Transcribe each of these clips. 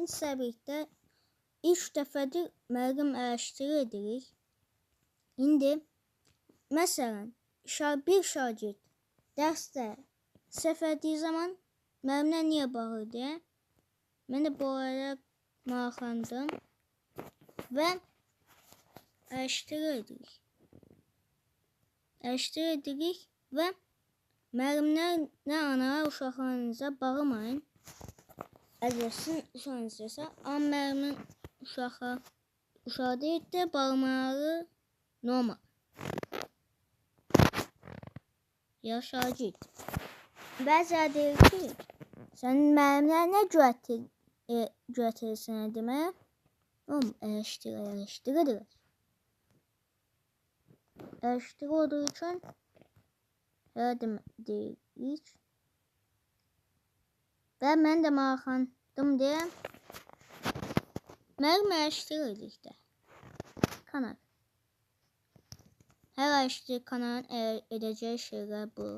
Biz birlikdə ilk dəfədir müəllim araşdırır edirik. İndi məsələn bir şagird dərsdə səhv etdiyi zaman müəllimə niyə baxır deyə mən də bu arada maraqlandım və araşdırır edirik və müəllimlər nə ana uşaqlarınıza bağırmayın. Əgər sizin uşağınız desə, amma müəllimin uşağı deyil də bağırmaları normal. Ya şagird. Bəzən deyir ki, sənin müəllimlər nə cürət edir sənə deməyə? Araşdırır. Araşdırır olduğu üçün deyirik. Və mən də maraqlandım deyə müəllim araşdırırıq da. Kanal. Hər araşdırır kanalın edəcəyi şeylər bu.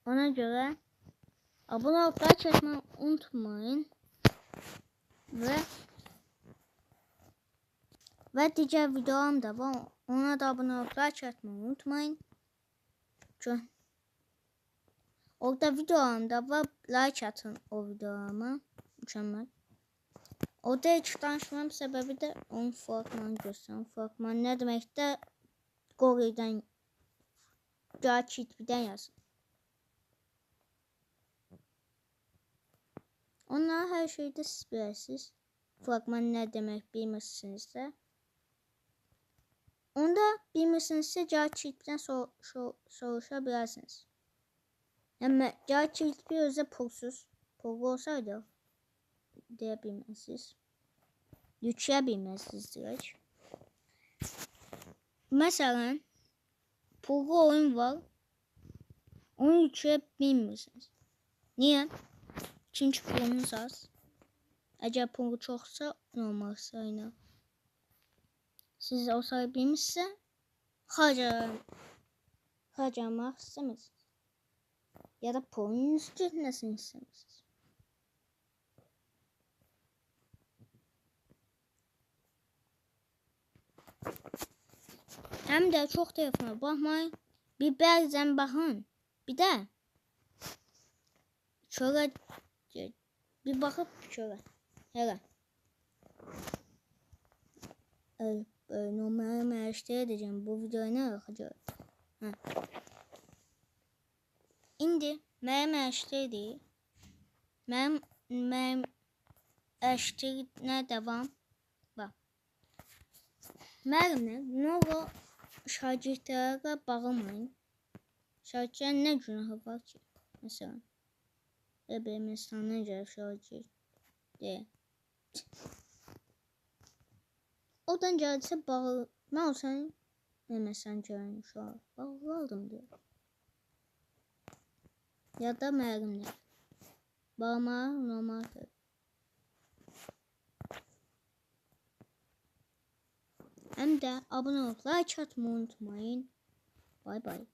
Ona görə abunə olub like etməyi unutmayın. Və digər videolarım da var. Ona da abunə olub like etməyi unutmayın. Orada videolarım da var. Like atın o videolarıma. Mükəmməl. Orada heç danışmam səbəbi də onun fragmanı göstərim. Fragman nə deməkdə? Qoreydən, Gakitvidən yazın. Onlar hər şeydə siz bilirsiniz. Fragman nə demək bilmirsinizsə. Onda bilmirsinizsə Gakitvidən soruşa bilərsiniz. Yəni Gakitvi özə pulsuz. Pullu olsaydı deyə bilməzsiniz. Yükləyə bilməzsiniz dirək. Məsələn, pullu oyun var. Onu yükləyə bilmirsiniz. Niyə? Çünki pulunuz az. Əgər pulu çoxsa, normal sayına. Siz o sayı bilmirsə, harcamaq istəmirsiniz. Ya da pulunuz getməsini istəmirsiniz. Həm də çox telefona baxmayın. Bir bəzən baxın. Bir də çölə bir baxıb çölə. Hələ. Normal məşqdə edəcəm. Bu videoyu nə baxacaq? İndi mənim məşqdəydik. Mənim məşqdə davam. Bax. Müəllimlər, nə olur? Şagirdlərə bağırmayın. Şagirdlərin nə günahı var ki? Məsələn, Ermənistandan gəlib şagird deyə. Oradan gəldisə bağır. Mən olsam Ermənistan gələn uşaq bağırlardım deyə. Ya da müəllimlər. Bağırmağı normaldır. Həm də abunə olub like atmayı unutmayın. Bay bay.